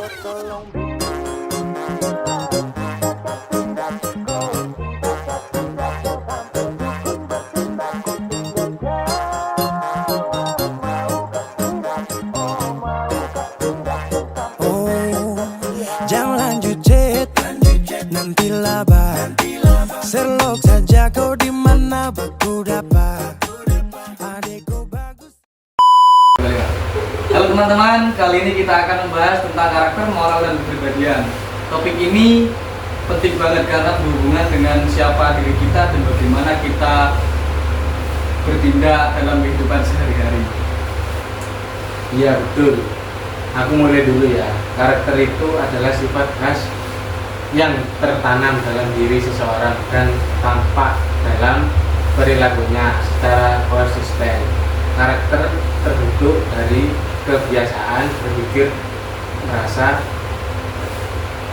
Jangan lanjut chat, nanti laba. Serlok saja kau di mana baku dapat. Adekku bagus. Halo teman-teman, kali ini kita akan membahas tentang karakter, moral, dan kepribadian. Topik ini penting banget karena berhubungan dengan siapa diri kita dan bagaimana kita bertindak dalam kehidupan sehari-hari. Iya betul. Aku mulai dulu ya. Karakter itu adalah sifat khas yang tertanam dalam diri seseorang dan tampak dalam perilakunya secara konsisten. Karakter terbentuk dari kebiasaan berpikir, merasa,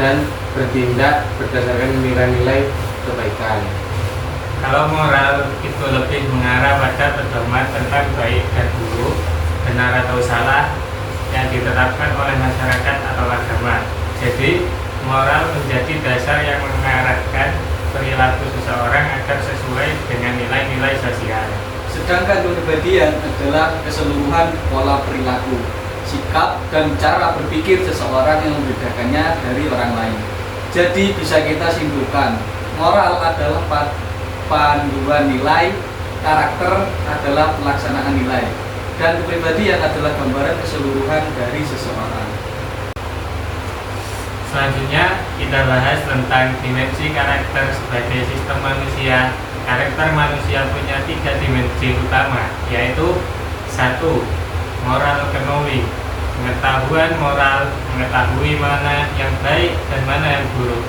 dan bertindak berdasarkan nilai-nilai kebaikan. Kalau moral itu lebih mengarah pada pedoman tentang baik dan buruk, benar atau salah yang ditetapkan oleh masyarakat atau agama. Jadi, moral menjadi dasar yang mengarahkan perilaku seseorang agar sesuai dengan nilai-nilai sosial. Sedangkan kepribadian adalah keseluruhan pola perilaku, sikap, dan cara berpikir seseorang yang membedakannya dari orang lain. Jadi bisa kita simpulkan, moral adalah panduan nilai, karakter adalah pelaksanaan nilai, dan kepribadian adalah gambaran keseluruhan dari seseorang. Selanjutnya kita bahas tentang dimensi karakter sebagai sistem manusia. Karakter manusia punya 3 dimensi utama, yaitu 1. Moral knowing, pengetahuan moral, mengetahui mana yang baik dan mana yang buruk.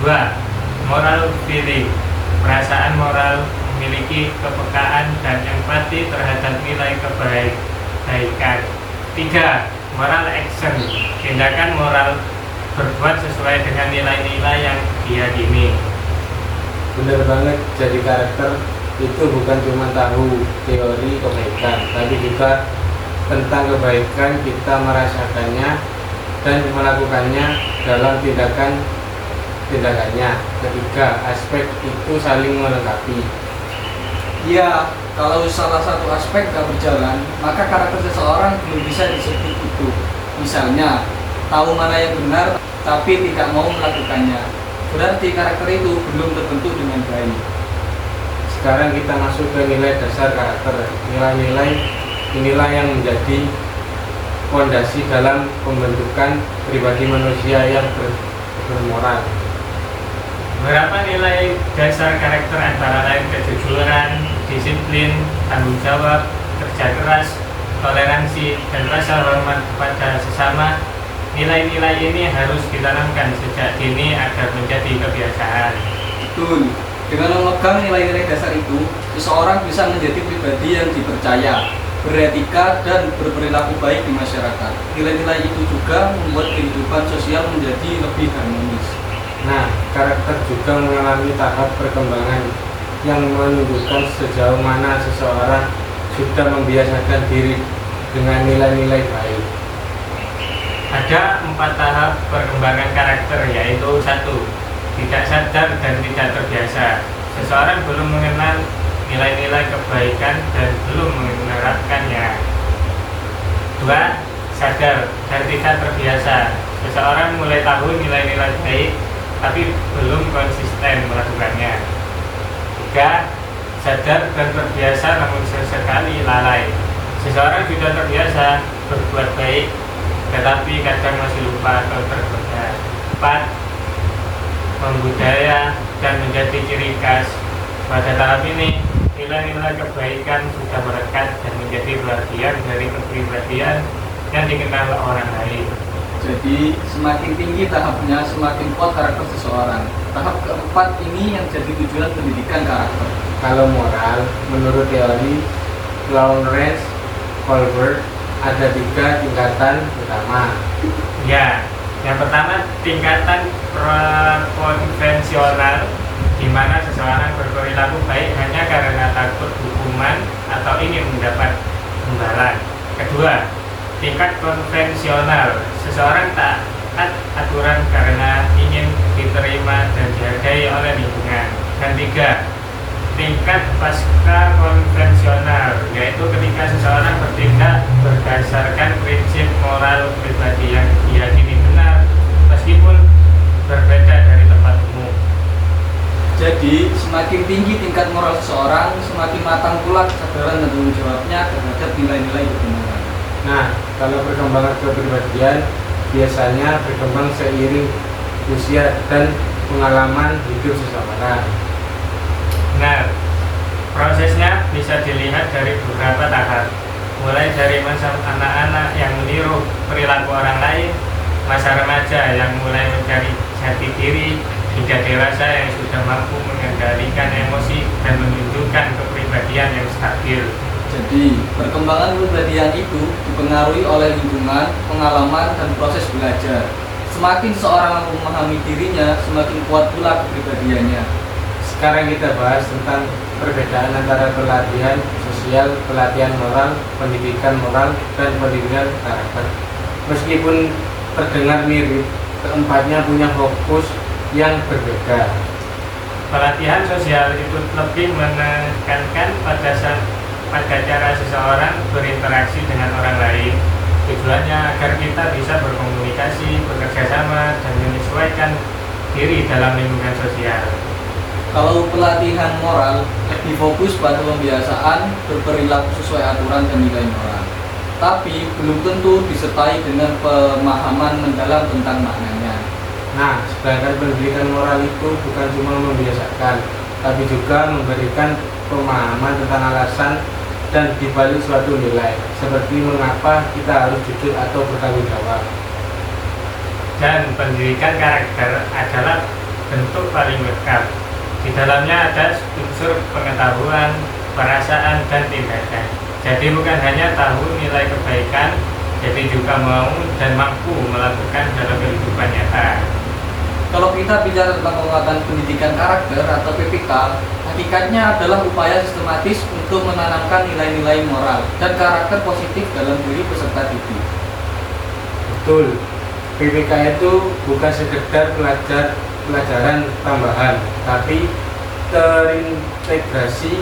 2. Moral feeling, perasaan moral, memiliki kepekaan dan empati terhadap nilai kebaikan. 3. Moral action, tindakan moral, berbuat sesuai dengan nilai-nilai yang diyakini. Benar banget, jadi karakter itu bukan cuma tahu teori kebaikan, tapi juga tentang kebaikan kita merasakannya dan melakukannya dalam tindakannya. Ketiga, aspek itu saling melengkapi. Ya, kalau salah satu aspek tidak berjalan, maka karakter seseorang belum bisa disebut itu. Misalnya, tahu mana yang benar tapi tidak mau melakukannya, berarti karakter itu belum terbentuk dengan baik. Sekarang kita masuk ke nilai dasar karakter. Nilai-nilai inilah yang menjadi fondasi dalam pembentukan pribadi manusia yang bermoral. Beberapa nilai dasar karakter antara lain kejujuran, disiplin, tanggung jawab, kerja keras, toleransi, dan rasa hormat kepada sesama. Nilai-nilai ini harus ditanamkan sejak dini agar menjadi kebiasaan. Betul. Dengan memegang nilai-nilai dasar itu, seseorang bisa menjadi pribadi yang dipercaya, beretika, dan berperilaku baik di masyarakat. Nilai-nilai itu juga membuat kehidupan sosial menjadi lebih harmonis. Nah, karakter juga mengalami tahap perkembangan yang menunjukkan sejauh mana seseorang sudah membiasakan diri dengan nilai-nilai baik. Ada 4 tahap perkembangan karakter, yaitu 1. Tidak sadar dan tidak terbiasa. Seseorang belum mengenal nilai-nilai kebaikan dan belum menerapkannya. 2. Sadar dan tidak terbiasa. Seseorang mulai tahu nilai-nilai baik, tapi belum konsisten melakukannya. 3. Sadar dan terbiasa namun sesekali lalai. Seseorang sudah terbiasa berbuat baik, tetapi kadang masih lupa atau tergoda. 4. Membudaya dan menjadi ciri khas. Pada tahap ini, nilai-nilai kebaikan sudah melekat dan menjadi bagian dari kepribadian yang dikenal orang lain. Jadi, semakin tinggi tahapnya, semakin kuat karakter seseorang. Tahap keempat ini yang jadi tujuan pendidikan karakter. Kalau moral, menurut teori Lawrence Kohlberg, ada 3 tingkatan utama. Ya, yang pertama tingkatan konvensional, di mana seseorang berperilaku baik hanya karena takut hukuman atau ingin mendapat imbalan. Kedua, tingkat konvensional, seseorang tak taat aturan karena ingin diterima dan dihargai oleh lingkungan. Dan 3, tingkat pasca konvensional, yaitu ketika seseorang bertindak berdasarkan prinsip moral pribadi yang diyakini benar meskipun berbeda dari tempat umum. Jadi, semakin tinggi tingkat moral seseorang, semakin matang pula kesadaran dan tanggung jawabnya terhadap nilai-nilai kebenaran. Nah, kalau perkembangan kepribadian biasanya berkembang seiring usia dan pengalaman hidup seseorang. Nah, prosesnya bisa dilihat dari beberapa tahap, mulai dari masa anak-anak yang meniru perilaku orang lain, masa remaja yang mulai mencari jati diri, hingga dewasa yang sudah mampu mengendalikan emosi dan menunjukkan kepribadian yang stabil. Jadi, perkembangan kepribadian itu dipengaruhi oleh lingkungan, pengalaman, dan proses belajar. Semakin seorang mampu memahami dirinya, semakin kuat pula kepribadiannya. Sekarang kita bahas tentang perbedaan antara pelatihan sosial, pelatihan moral, pendidikan moral, dan pendidikan karakter. Meskipun terdengar mirip, keempatnya punya fokus yang berbeda. Pelatihan sosial itu lebih menekankan pada cara seseorang berinteraksi dengan orang lain. Tujuannya agar kita bisa berkomunikasi, bekerja sama, dan menyesuaikan diri dalam lingkungan sosial. Kalau pelatihan moral lebih fokus pada pembiasaan berperilaku sesuai aturan dan nilai moral, tapi belum tentu disertai dengan pemahaman mendalam tentang maknanya. Nah, sedangkan pendidikan moral itu bukan cuma membiasakan, tapi juga memberikan pemahaman tentang alasan dan dibalik suatu nilai, seperti mengapa kita harus jujur atau bertanggung jawab. Dan pendidikan karakter adalah bentuk paling lengkap. Di dalamnya ada unsur pengetahuan, perasaan, dan tindakan. Jadi bukan hanya tahu nilai kebaikan, jadi juga mau dan mampu melakukan dalam kehidupan nyata. Kalau kita bicara tentang penguatan pendidikan karakter atau PPK, hakikatnya adalah upaya sistematis untuk menanamkan nilai-nilai moral dan karakter positif dalam diri peserta didik. Betul, PPK itu bukan sekedar pelajaran tambahan, tapi terintegrasi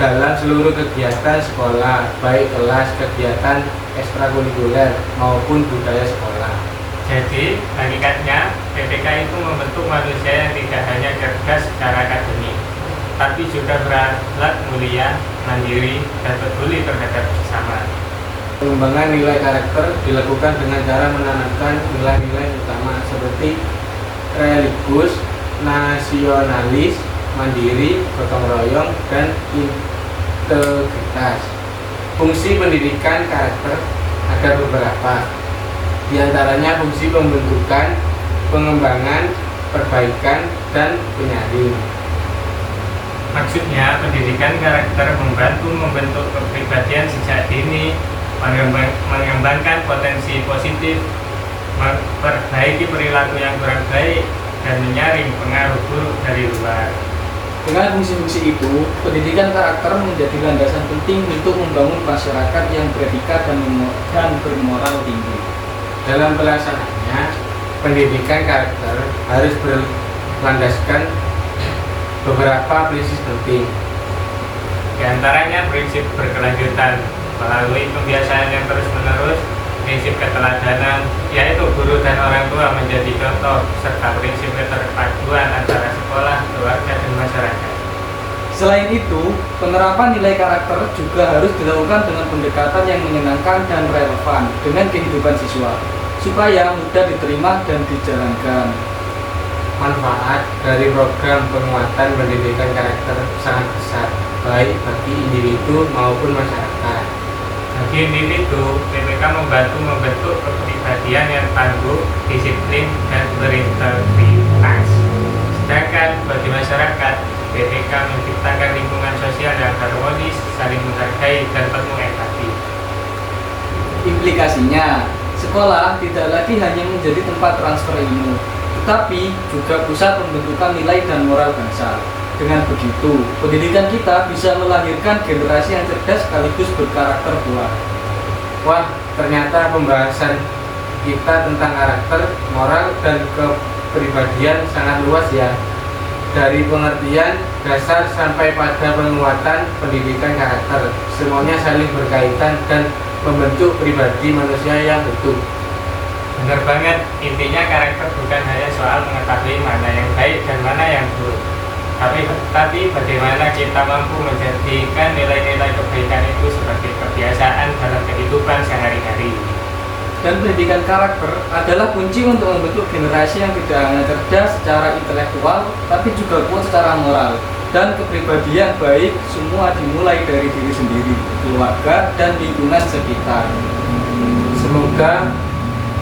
dalam seluruh kegiatan sekolah, baik kelas, kegiatan ekstrakurikuler maupun budaya sekolah. Jadi, hakikatnya PPK itu membentuk manusia yang tidak hanya cerdas secara akademik, tapi juga berakhlak mulia, mandiri, dan peduli terhadap sesama. Pengembangan nilai karakter dilakukan dengan cara menanamkan nilai-nilai utama seperti religius, nasionalis, mandiri, gotong royong, dan integritas. Fungsi pendidikan karakter ada beberapa. Di antaranya fungsi pembentukan, pengembangan, perbaikan, dan penyaring. Maksudnya, pendidikan karakter membantu membentuk kepribadian sejak dini, mengembangkan potensi positif, memperbaiki perilaku yang kurang baik, dan menyaring pengaruh buruk dari luar. Dengan fungsi-fungsi itu, pendidikan karakter menjadi landasan penting untuk membangun masyarakat yang beretika dan bermoral tinggi. Dalam pelaksanaannya, pendidikan karakter harus berlandaskan beberapa prinsip penting. Di antaranya prinsip berkelanjutan melalui pembiasaan yang terus-menerus, prinsip keteladanan, yaitu guru dan orang tua menjadi contoh, serta prinsip keterpaduan antara sekolah, keluarga, dan masyarakat. Selain itu, penerapan nilai karakter juga harus dilakukan dengan pendekatan yang menyenangkan dan relevan dengan kehidupan siswa, supaya mudah diterima dan dijalankan. Manfaat dari program penguatan pendidikan karakter sangat besar, baik bagi individu maupun masyarakat. Bagi individu, PPK membantu membentuk kepribadian yang tangguh, disiplin, dan berintegritas. Sedangkan bagi masyarakat, PPK menciptakan lingkungan sosial yang harmonis, saling menghargai, dan penuh empati. Implikasinya, sekolah tidak lagi hanya menjadi tempat transfer ilmu, tetapi juga pusat pembentukan nilai dan moral bangsa. Dengan begitu, pendidikan kita bisa melahirkan generasi yang cerdas sekaligus berkarakter kuat. Wah, ternyata pembahasan kita tentang karakter, moral, dan kepribadian sangat luas ya. Dari pengertian dasar sampai pada penguatan pendidikan karakter, semuanya saling berkaitan dan membentuk pribadi manusia yang utuh. Benar banget, intinya karakter bukan hanya soal mengetahui mana yang baik dan mana yang buruk, tapi bagaimana kita mampu menjadikan nilai-nilai kebaikan itu sebagai kebiasaan dalam kehidupan sehari-hari. Dan pendidikan karakter adalah kunci untuk membentuk generasi yang tidak hanya cerdas secara intelektual, tapi juga kuat secara moral. Dan kepribadian baik semua dimulai dari diri sendiri, keluarga, dan lingkungan sekitar. Semoga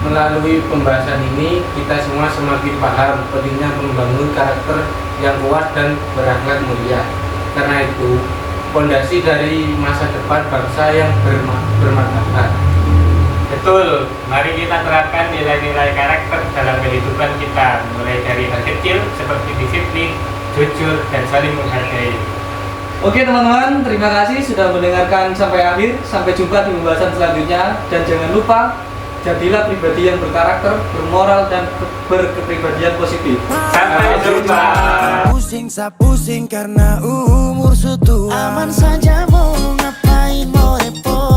melalui pembahasan ini kita semua semakin paham pentingnya membangun karakter yang kuat dan berakhlak mulia. Karena itu, fondasi dari masa depan bangsa yang bermartabat. Betul, mari kita terapkan nilai-nilai karakter dalam kehidupan kita, mulai dari hal kecil seperti disiplin, jujur, dan saling menghargai. Oke teman-teman, terima kasih sudah mendengarkan sampai akhir. Sampai jumpa di pembahasan selanjutnya. Dan jangan lupa, jadilah pribadi yang berkarakter, bermoral, dan berkepribadian positif. Sampai jumpa. Pusing sa pusing karena umur sudah tua. Aman saja mau ngapain mau repot.